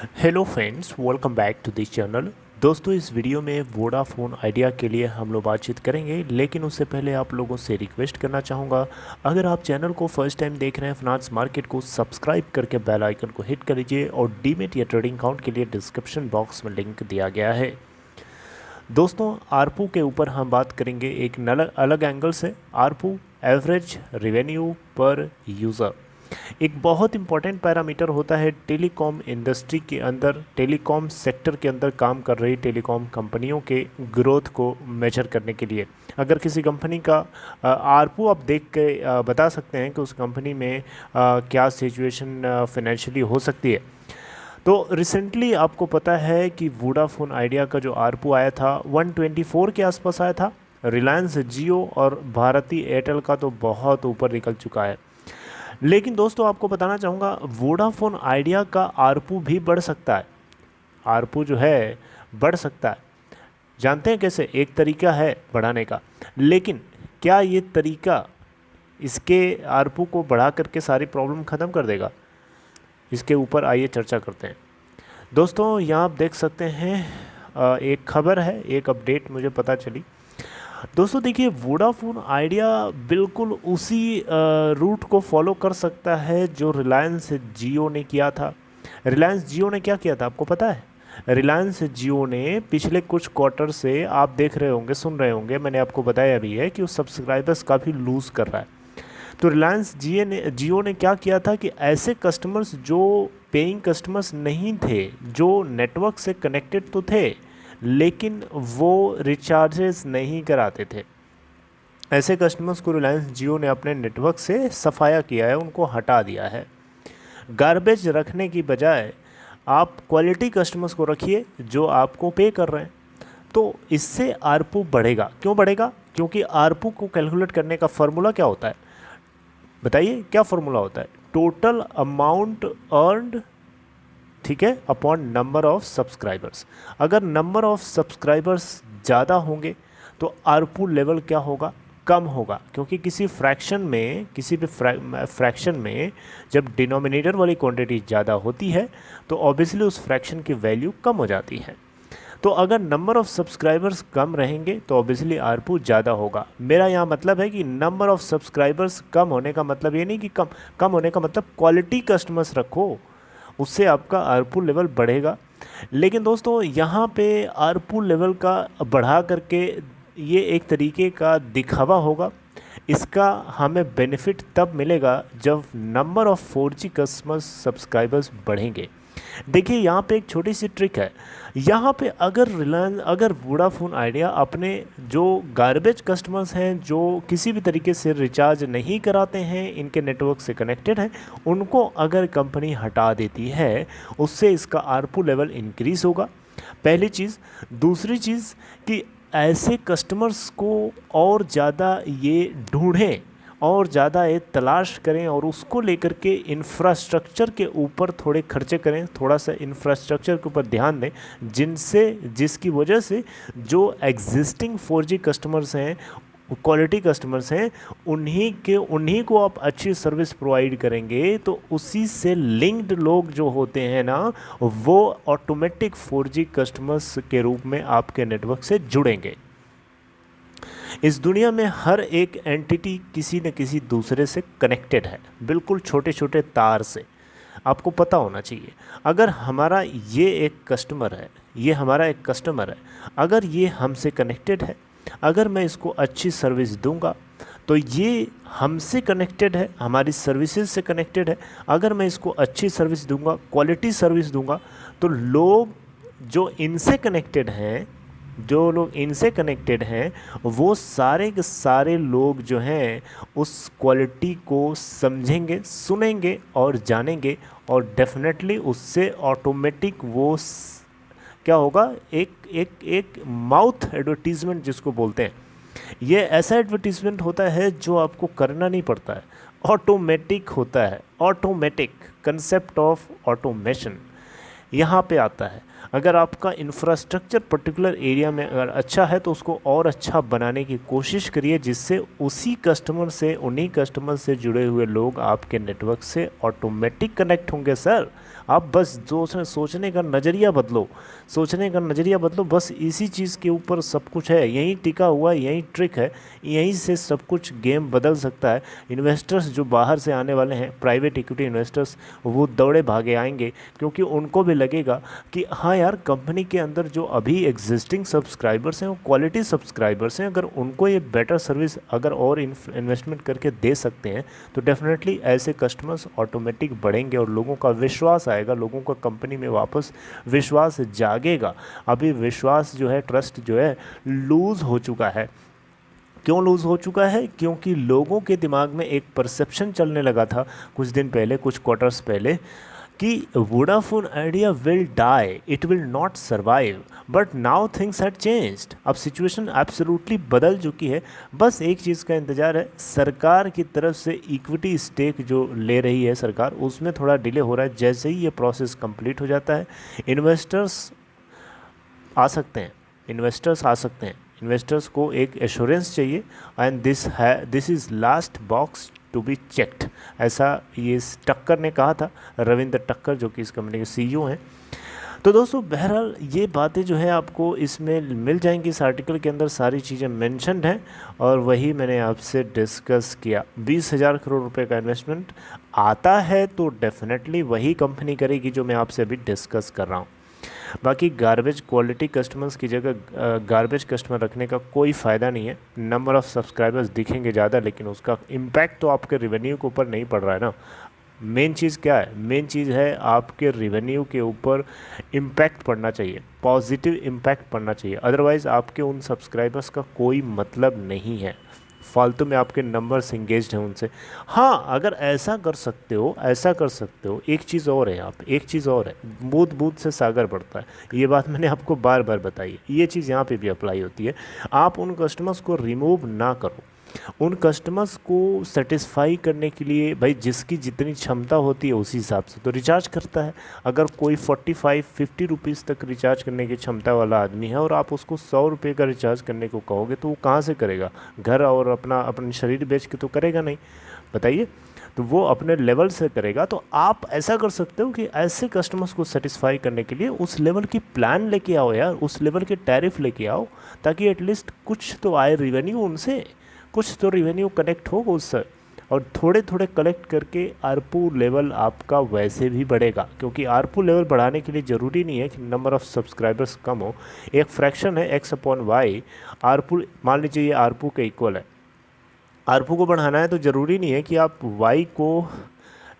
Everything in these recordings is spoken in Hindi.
Hello friends, welcome back to this channel. दोस्तों, इस वीडियो में वोडाफोन आइडिया के लिए हम लोग बातचीत करेंगे, लेकिन उससे पहले आप लोगों से रिक्वेस्ट करना चाहूँगा, अगर आप चैनल को फर्स्ट टाइम देख रहे हैं फाइनेंस मार्केट को सब्सक्राइब करके बेल आइकन को हिट कर लीजिए और डीमेट या ट्रेडिंग अकाउंट के लिए डिस्क्रिप्शन बॉक्स में लिंक दिया गया है। दोस्तों, आरपू के ऊपर हम बात करेंगे एक अलग एंगल से। आरपू एवरेज रेवेन्यू पर यूज़र एक बहुत इंपॉर्टेंट पैरामीटर होता है टेलीकॉम इंडस्ट्री के अंदर, टेलीकॉम सेक्टर के अंदर काम कर रही टेलीकॉम कंपनियों के ग्रोथ को मेजर करने के लिए। अगर किसी कंपनी का आरपू आप देख के बता सकते हैं कि उस कंपनी में क्या सिचुएशन फाइनेंशियली हो सकती है। तो रिसेंटली आपको पता है कि वोडाफोन आइडिया का जो आरपू आया था 124 के आसपास आया था। रिलायंस जियो और भारती एयरटेल का तो बहुत ऊपर निकल चुका है। लेकिन दोस्तों, आपको बताना चाहूँगा वोडाफोन आइडिया का आरपू भी बढ़ सकता है। आरपू जो है बढ़ सकता है। जानते हैं कैसे? एक तरीका है बढ़ाने का, लेकिन क्या ये तरीका इसके आरपू को बढ़ा करके सारी प्रॉब्लम ख़त्म कर देगा? इसके ऊपर आइए चर्चा करते हैं। दोस्तों, यहाँ आप देख सकते हैं एक खबर है, एक अपडेट मुझे पता चली। दोस्तों देखिए, वोडाफोन आइडिया बिल्कुल उसी रूट को फॉलो कर सकता है जो रिलायंस जियो ने किया था। रिलायंस जियो ने क्या किया था आपको पता है? रिलायंस जियो ने पिछले कुछ क्वार्टर से आप देख रहे होंगे, सुन रहे होंगे, मैंने आपको बताया भी है कि उस सब्सक्राइबर्स काफ़ी लूज़ कर रहा है। तो रिलायंस जियो ने क्या किया था कि ऐसे कस्टमर्स जो पेइंग कस्टमर्स नहीं थे, जो नेटवर्क से कनेक्टेड तो थे लेकिन वो रिचार्जेस नहीं कराते थे, ऐसे कस्टमर्स को रिलायंस जियो ने अपने नेटवर्क से सफाया किया है, उनको हटा दिया है। गार्बेज रखने की बजाय आप क्वालिटी कस्टमर्स को रखिए जो आपको पे कर रहे हैं, तो इससे आरपू बढ़ेगा। क्यों बढ़ेगा? क्योंकि आरपू को कैलकुलेट करने का फॉर्मूला क्या होता है? बताइए, क्या फॉर्मूला होता है? टोटल अमाउंट अर्नड, ठीक है, अपॉन नंबर ऑफ सब्सक्राइबर्स। अगर नंबर ऑफ सब्सक्राइबर्स ज़्यादा होंगे तो आरपू लेवल क्या होगा? कम होगा, क्योंकि किसी फ्रैक्शन में, किसी भी फ्रैक्शन में जब डिनोमिनेटर वाली क्वांटिटी ज़्यादा होती है तो ऑब्वियसली उस फ्रैक्शन की वैल्यू कम हो जाती है। तो अगर नंबर ऑफ़ सब्सक्राइबर्स कम रहेंगे तो ऑब्वियसली आरपू ज़्यादा होगा। मेरा यहाँ मतलब है कि नंबर ऑफ़ सब्सक्राइबर्स कम होने का मतलब ये नहीं कि कम होने का मतलब क्वालिटी कस्टमर्स रखो, उससे आपका आरपू लेवल बढ़ेगा। लेकिन दोस्तों, यहाँ पे आरपू लेवल का बढ़ा करके ये एक तरीके का दिखावा होगा। इसका हमें बेनिफिट तब मिलेगा जब number of 4G customers subscribers बढ़ेंगे। देखिए, यहाँ पे एक छोटी सी ट्रिक है। यहाँ पे अगर वोडाफोन आइडिया अपने जो गार्बेज कस्टमर्स हैं, जो किसी भी तरीके से रिचार्ज नहीं कराते हैं, इनके नेटवर्क से कनेक्टेड हैं, उनको अगर कंपनी हटा देती है, उससे इसका आरपू लेवल इंक्रीज़ होगा, पहली चीज़। दूसरी चीज़ कि ऐसे कस्टमर्स को और ज़्यादा ये ढूंढें और ज़्यादा ये तलाश करें और उसको लेकर के इंफ्रास्ट्रक्चर के ऊपर थोड़े खर्चे करें, थोड़ा सा इंफ्रास्ट्रक्चर के ऊपर ध्यान दें, जिसकी वजह से जो एग्जिस्टिंग 4G कस्टमर्स हैं, क्वालिटी कस्टमर्स हैं, उन्हीं को आप अच्छी सर्विस प्रोवाइड करेंगे तो उसी से लिंक्ड लोग जो होते हैं ना, वो ऑटोमेटिक 4G कस्टमर्स के रूप में आपके नेटवर्क से जुड़ेंगे। इस दुनिया में हर एक एंटिटी किसी न किसी दूसरे से कनेक्टेड है, बिल्कुल छोटे छोटे तार से। आपको पता होना चाहिए। अगर हमारा ये एक कस्टमर है, ये हमारा एक कस्टमर है, अगर ये हमसे कनेक्टेड है, अगर मैं इसको अच्छी सर्विस दूंगा तो ये हमसे कनेक्टेड है, हमारी सर्विसेज से कनेक्टेड है। अगर मैं इसको अच्छी सर्विस दूंगा, क्वालिटी सर्विस दूंगा, तो लोग जो इनसे कनेक्टेड हैं, वो सारे के सारे लोग जो हैं उस क्वालिटी को समझेंगे, सुनेंगे और जानेंगे, और डेफिनेटली उससे ऑटोमेटिक क्या होगा, एक माउथ एडवर्टीज़मेंट जिसको बोलते हैं, ये ऐसा एडवर्टीज़मेंट होता है जो आपको करना नहीं पड़ता है, ऑटोमेटिक होता है। ऑटोमेटिक कंसेप्ट ऑफ ऑटोमेशन यहाँ पे आता है। अगर आपका इंफ्रास्ट्रक्चर पर्टिकुलर एरिया में अगर अच्छा है तो उसको और अच्छा बनाने की कोशिश करिए, जिससे उसी कस्टमर से, उन्हीं कस्टमर से जुड़े हुए लोग आपके नेटवर्क से ऑटोमेटिक कनेक्ट होंगे सर। आप बस सोचने का नज़रिया बदलो, सोचने का नज़रिया बदलो, बस इसी चीज़ के ऊपर सब कुछ है, यही टिका हुआ है, यही ट्रिक है, यहीं से सब कुछ गेम बदल सकता है। इन्वेस्टर्स जो बाहर से आने वाले हैं, प्राइवेट इक्विटी इन्वेस्टर्स, वो दौड़े भागे आएंगे, क्योंकि उनको भी लगेगा कि हाँ यार, कंपनी के अंदर जो अभी एग्जिस्टिंग सब्सक्राइबर्स हैं वो क्वालिटी सब्सक्राइबर्स हैं, अगर उनको ये बेटर सर्विस अगर और इन्वेस्टमेंट करके दे सकते हैं तो डेफिनेटली ऐसे कस्टमर्स ऑटोमेटिक बढ़ेंगे और लोगों का विश्वास आएगा, लोगों का कंपनी में वापस विश्वास जागेगा। अभी विश्वास जो है, ट्रस्ट जो है, लूज़ हो चुका है। क्यों लूज़ हो चुका है? क्योंकि लोगों के दिमाग में एक परसेप्शन चलने लगा था कुछ दिन पहले, कुछ क्वार्टर्स पहले, कि Vodafone Idea will die, it will not survive, but now things had changed. अब सिचुएशन एब्सोल्युटली बदल चुकी है। बस एक चीज़ का इंतज़ार है, सरकार की तरफ से इक्विटी स्टेक जो ले रही है सरकार, उसमें थोड़ा डिले हो रहा है। जैसे ही ये प्रोसेस कंप्लीट हो जाता है, इन्वेस्टर्स आ सकते हैं, इन्वेस्टर्स को एक एश्योरेंस चाहिए, and this is last box to be checked, ऐसा ये टक्कर ने कहा था, रविंद्र टक्कर, जो कि इस कंपनी के सीईओ हैं। तो दोस्तों, बहरहाल ये बातें जो है आपको इसमें मिल जाएंगी, इस आर्टिकल के अंदर सारी चीज़ें मेंशन्ड हैं, और वही मैंने आपसे डिस्कस किया। 20,000 करोड़ रुपए का इन्वेस्टमेंट आता है तो डेफिनेटली वही कंपनी करेगी जो मैं आपसे अभी डिस्कस कर रहा हूँ। बाकी गार्बेज क्वालिटी कस्टमर्स की जगह गार्बेज कस्टमर रखने का कोई फ़ायदा नहीं है। नंबर ऑफ़ सब्सक्राइबर्स दिखेंगे ज़्यादा, लेकिन उसका इम्पैक्ट तो आपके रिवेन्यू के ऊपर नहीं पड़ रहा है ना। मेन चीज़ क्या है? मेन चीज़ है आपके रिवेन्यू के ऊपर इम्पैक्ट पड़ना चाहिए, पॉजिटिव इम्पैक्ट पड़ना चाहिए, अदरवाइज़ आपके उन सब्सक्राइबर्स का कोई मतलब नहीं है, फालतू में आपके नंबर्स इंगेज्ड हैं उनसे। हाँ, अगर ऐसा कर सकते हो, एक चीज़ और है, आप एक चीज़ और है, बूंद बूंद से सागर बढ़ता है, ये बात मैंने आपको बार बार बताई है, ये चीज़ यहाँ पे भी अप्लाई होती है। आप उन कस्टमर्स को रिमूव ना करो, उन कस्टमर्स को सेटिस्फाई करने के लिए भाई जिसकी जितनी क्षमता होती है उसी हिसाब से तो रिचार्ज करता है। अगर कोई 45-50 रुपीज़ तक रिचार्ज करने की क्षमता वाला आदमी है और आप उसको 100 रुपये का रिचार्ज करने को कहोगे तो वो कहाँ से करेगा? घर और अपना शरीर बेच के तो करेगा नहीं, बताइए। तो वो अपने लेवल से करेगा। तो आप ऐसा कर सकते हो कि ऐसे कस्टमर्स को सेटिस्फाई करने के लिए उस लेवल की प्लान लेके आओ यार, उस लेवल के टैरिफ लेके आओ, ताकि एटलीस्ट कुछ तो आए रिवेन्यू उनसे, कुछ तो रिवेन्यू कलेक्ट हो उससे, और थोड़े थोड़े कलेक्ट करके आरपू लेवल आपका वैसे भी बढ़ेगा। क्योंकि आरपू लेवल बढ़ाने के लिए ज़रूरी नहीं है कि नंबर ऑफ़ सब्सक्राइबर्स कम हो, एक फ्रैक्शन है x/y, आरपू मान लीजिए ये आरपू के इक्वल है। आरपू को बढ़ाना है तो ज़रूरी नहीं है कि आप y को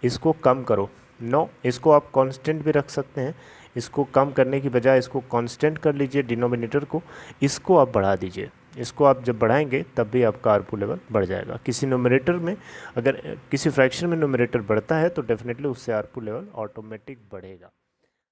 इसको कम करो, नो, इसको आप कांस्टेंट भी रख सकते हैं। इसको कम करने की बजाय इसको कांस्टेंट कर लीजिए, डिनोमिनेटर को, इसको आप बढ़ा दीजिए। इसको आप जब बढ़ाएंगे तब भी आपका आरपू लेवल बढ़ जाएगा। किसी न्यूमरेटर में, अगर किसी फ्रैक्शन में न्यूमरेटर बढ़ता है तो डेफिनेटली उससे आरपू लेवल ऑटोमेटिक बढ़ेगा।